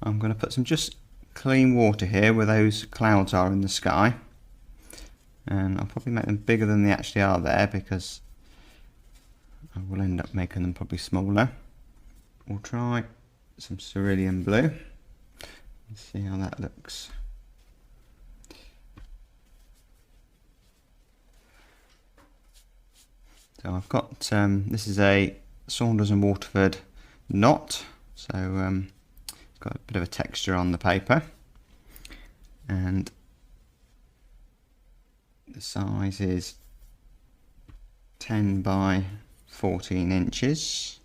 I'm going to put some just clean water here where those clouds are in the sky, and I'll probably make them bigger than they actually are there, because I will end up making them probably smaller. We'll try some cerulean blue and see how that looks. So I've got, this is a Saunders and Waterford knot, so it's got a bit of a texture on the paper, and the size is 10 by 14 inches.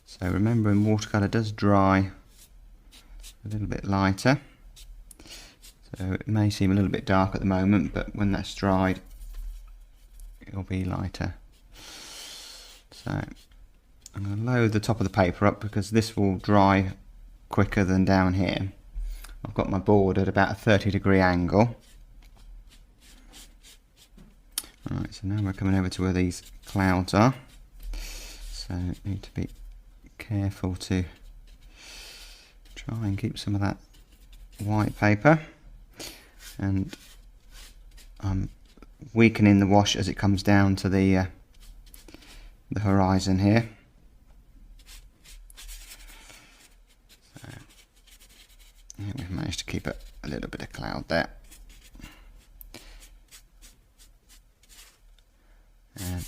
So remember, in watercolour does dry a little bit lighter, so it may seem a little bit dark at the moment, but when that's dried it'll be lighter. So I'm going to load the top of the paper up because this will dry quicker than down here. I've got my board at about a 30-degree angle. Alright, so now we're coming over to where these clouds are. So need to be careful to try and keep some of that white paper, and I'm weakening the wash as it comes down to the horizon here. So, yeah, we've managed to keep a little bit of cloud there. And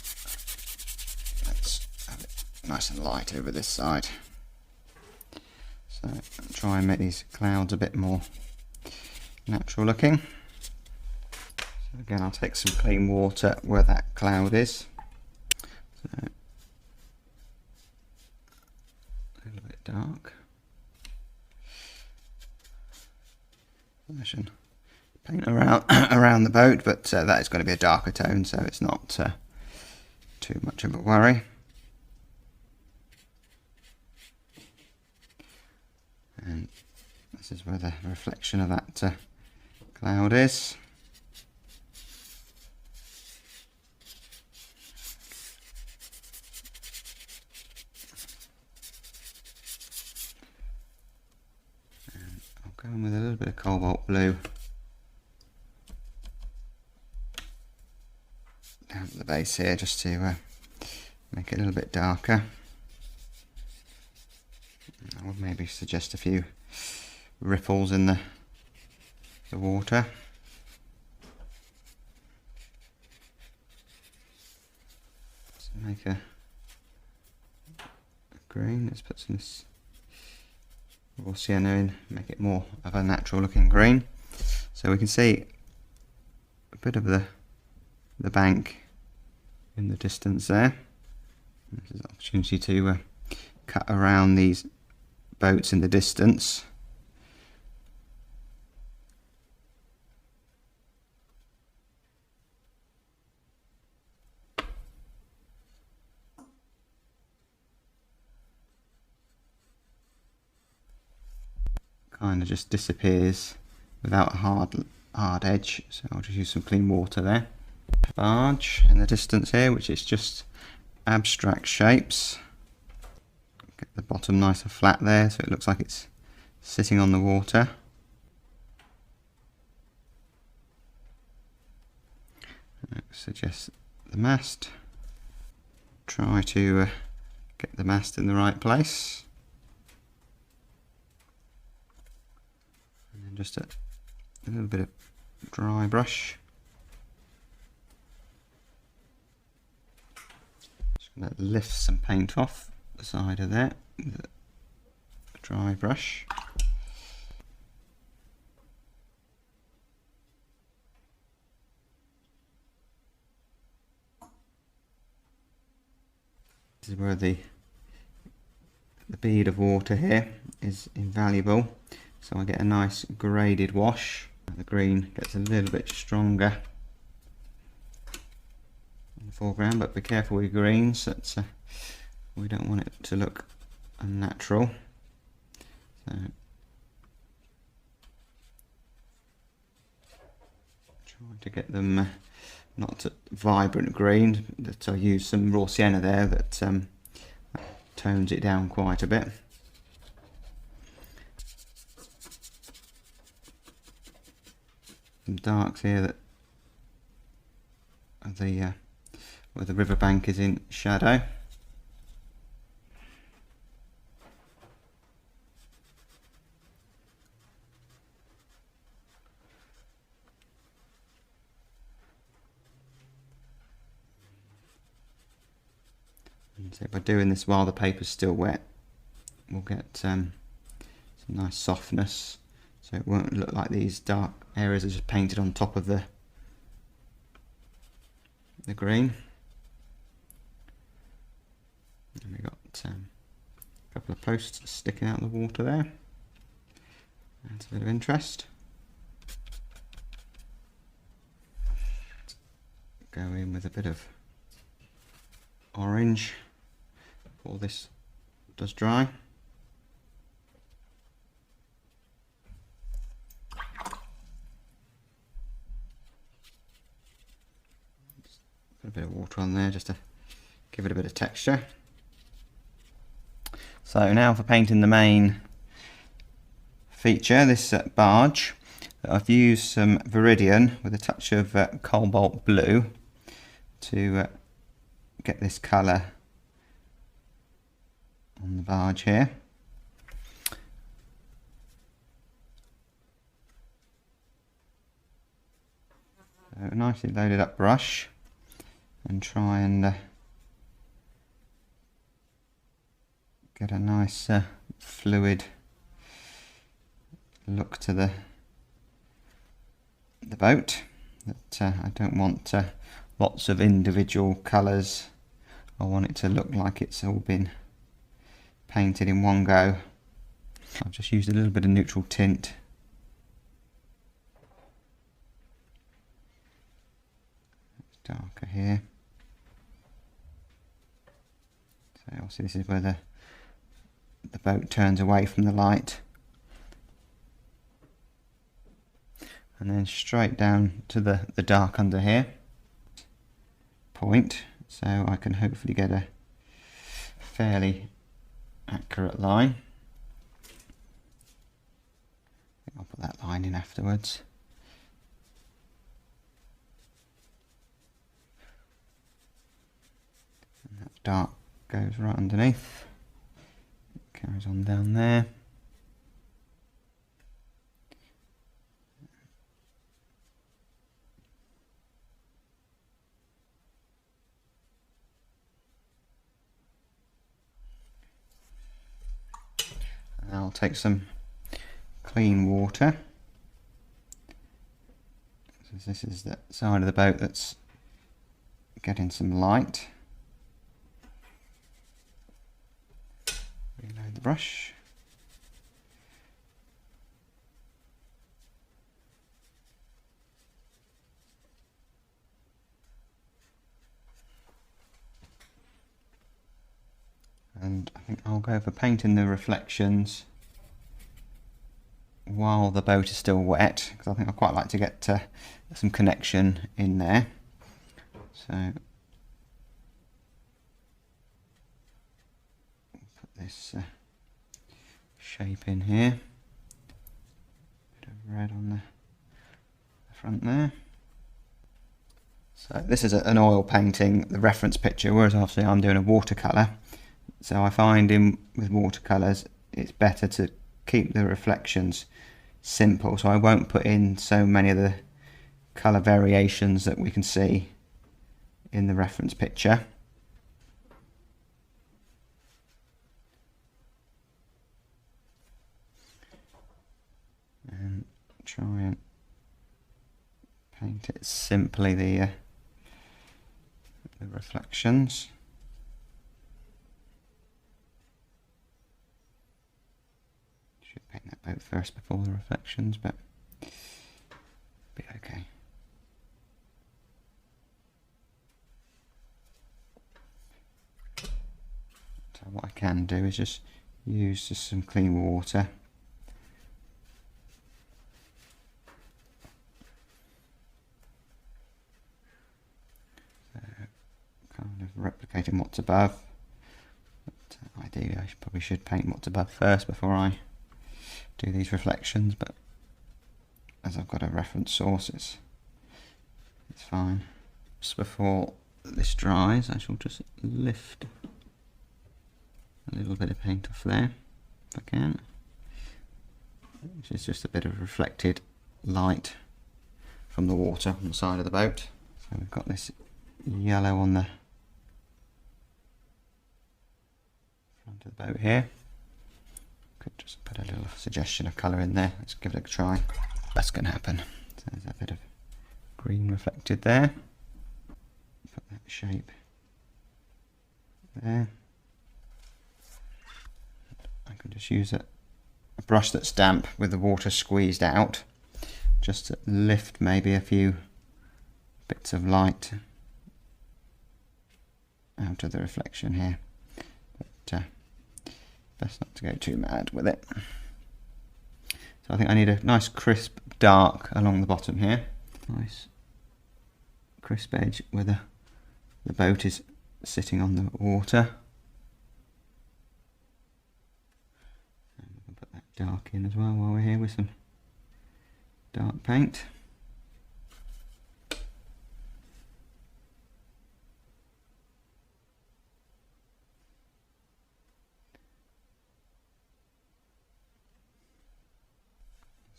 let's have it nice and light over this side. So try and make these clouds a bit more natural looking. So again, I'll take some clean water where that cloud is. So a little bit dark. I should paint around the boat, but that is going to be a darker tone, so it's not too much of a worry. And this is where the reflection of that cloud is. And I'll go in with a little bit of cobalt blue down at the base here, just to make it a little bit darker. I would maybe suggest a few ripples in the water. So make a green. Let's put some raw sienna in, make it more of a natural looking green. So we can see a bit of the bank in the distance there. This is an opportunity to cut around these boats in the distance. Kind of just disappears without a hard edge, so I'll just use some clean water there. Barge in the distance here, which is just abstract shapes. Get the bottom nice and flat there, so it looks like it's sitting on the water. I suggest the mast. Try to get the mast in the right place. And then just a little bit of dry brush. Just going to lift some paint off the side of that with a dry brush. This is where the bead of water here is invaluable, so I get a nice graded wash. The green gets a little bit stronger in the foreground, but be careful with greens, that we don't want it to look unnatural. So try to get them not vibrant green, that I use some raw sienna there that tones it down quite a bit. some darks here that are where the riverbank is in shadow. And so by doing this while the paper's still wet, we'll get some nice softness, so it won't look like these dark areas are just painted on top of the green. And we've got a couple of posts sticking out of the water there. That's a bit of interest. Go in with a bit of orange before this does dry. Put a bit of water on there just to give it a bit of texture. So now for painting the main feature, this barge. I've used some Viridian with a touch of cobalt blue to get this colour on the barge here. So a nicely loaded up brush, and try and get a nice fluid look to the boat. That I don't want lots of individual colours. I want it to look like it's all been painted in one go. I've just used a little bit of neutral tint. It's darker here. So obviously this is where the boat turns away from the light. And then straight down to the dark under here point, so I can hopefully get a fairly accurate line. I think I'll put that line in afterwards. And that dark goes right underneath, carries on down there. I'll take some clean water. So this is the side of the boat that's getting some light. Reload the brush. And I think I'll go for painting the reflections while the boat is still wet, because I think I quite like to get some connection in there. So put this shape in here. Bit of red on the front there. So this is an oil painting, the reference picture, whereas obviously I'm doing a watercolour. So I find with watercolours it's better to keep the reflections simple, so I won't put in so many of the colour variations that we can see in the reference picture. And try and paint it simply, the reflections. Paint that boat first before the reflections, but be okay. So what I can do is just use some clean water. So kind of replicating what's above. But ideally I probably should paint what's above first before I do these reflections, but as I've got a reference source, it's fine. Just before this dries, I shall just lift a little bit of paint off there, if I can, which is just a bit of reflected light from the water on the side of the boat. So we've got this yellow on the front of the boat here. Could just put a little suggestion of colour in there. Let's give it a try. That's going to happen. So there's a bit of green reflected there. Put that shape there. I can just use a brush that's damp with the water squeezed out, just to lift maybe a few bits of light out of the reflection here. But best not to go too mad with it. So I think I need a nice crisp dark along the bottom here. Nice crisp edge where the boat is sitting on the water. And we can put that dark in as well while we're here with some dark paint.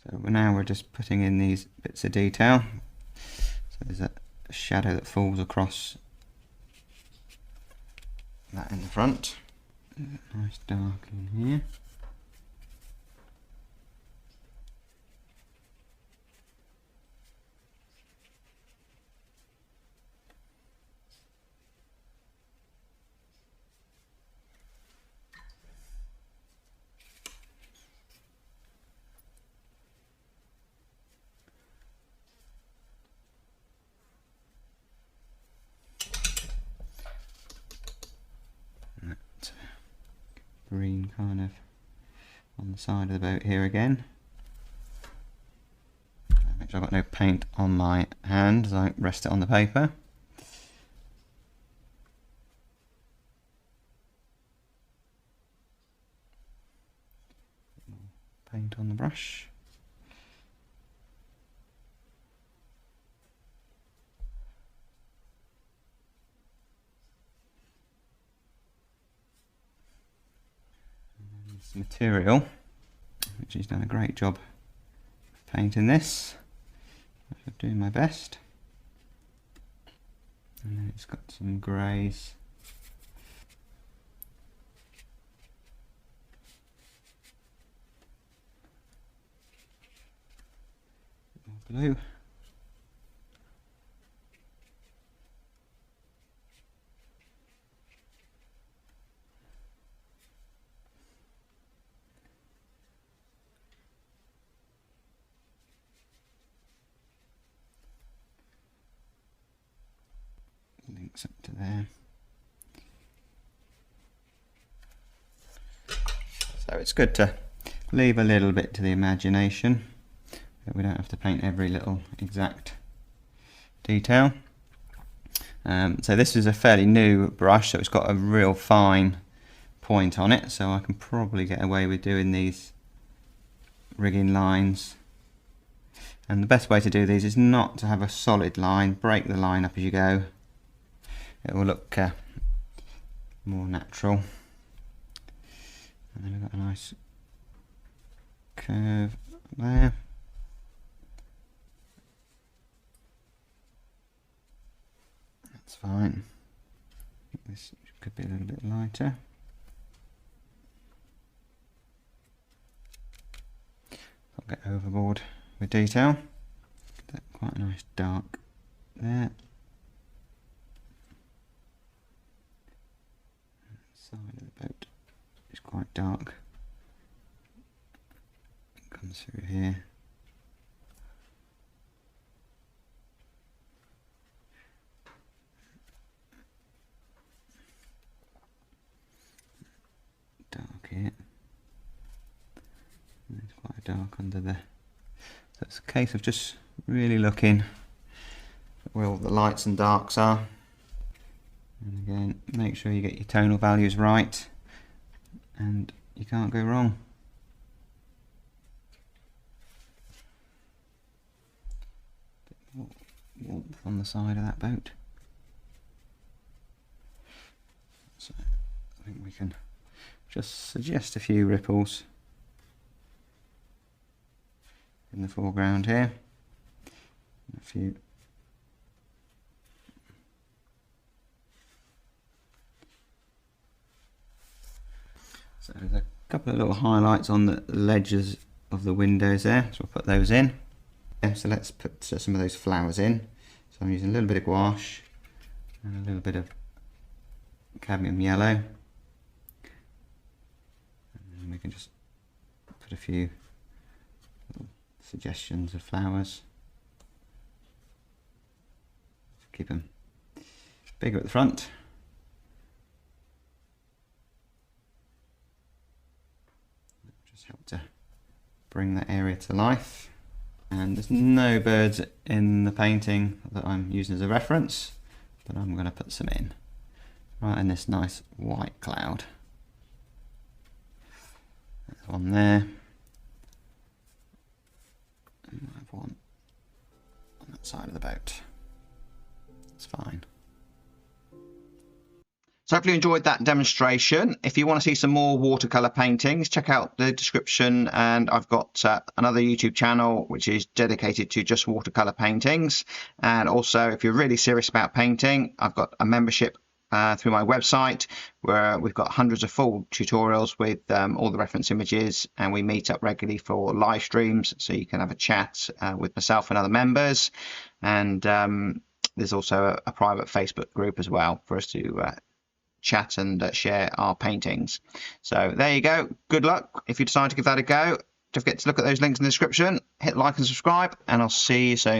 So now we're just putting in these bits of detail. So there's a shadow that falls across that in the front. Nice dark in here. Green kind of on the side of the boat here again. Make sure I've got no paint on my hand as I rest it on the paper. Paint on the brush. Material, which he's done a great job of painting this. I'm doing my best. And then it's got some greys. More blue. Links up to there. So it's good to leave a little bit to the imagination, but we don't have to paint every little exact detail. So this is a fairly new brush, so it's got a real fine point on it, so I can probably get away with doing these rigging lines. And the best way to do these is not to have a solid line. Break the line up as you go. It will look more natural. And then we've got a nice curve there. That's fine. This could be a little bit lighter. I'll get overboard with detail. Get that quite a nice dark there. Side of the boat is quite dark. It comes through here. Dark here. And it's quite dark under there. So it's a case of just really looking at where all the lights and darks are. And again, make sure you get your tonal values right, and you can't go wrong. warmth on the side of that boat. So I think we can just suggest a few ripples in the foreground here. A few so there's a couple of little highlights on the ledges of the windows there, so we'll put those in. Yeah, so let's put some of those flowers in. So I'm using a little bit of gouache and a little bit of cadmium yellow, and we can just put a few little suggestions of flowers. Keep them bigger at the front. Just help to bring that area to life. And there's no birds in the painting that I'm using as a reference, but I'm going to put some in right in this nice white cloud. There's one there, and I have one on that side of the boat. It's fine. So hopefully you enjoyed that demonstration. If you want to see some more watercolor paintings, check out the description, and I've got another YouTube channel which is dedicated to just watercolor paintings. And also, if you're really serious about painting, I've got a membership through my website where we've got hundreds of full tutorials with all the reference images, and we meet up regularly for live streams so you can have a chat with myself and other members. And there's also a private Facebook group as well for us to chat and share our paintings. So there you go. Good luck if you decide to give that a go. Don't forget to look at those links in the description. Hit like and subscribe, and I'll see you soon.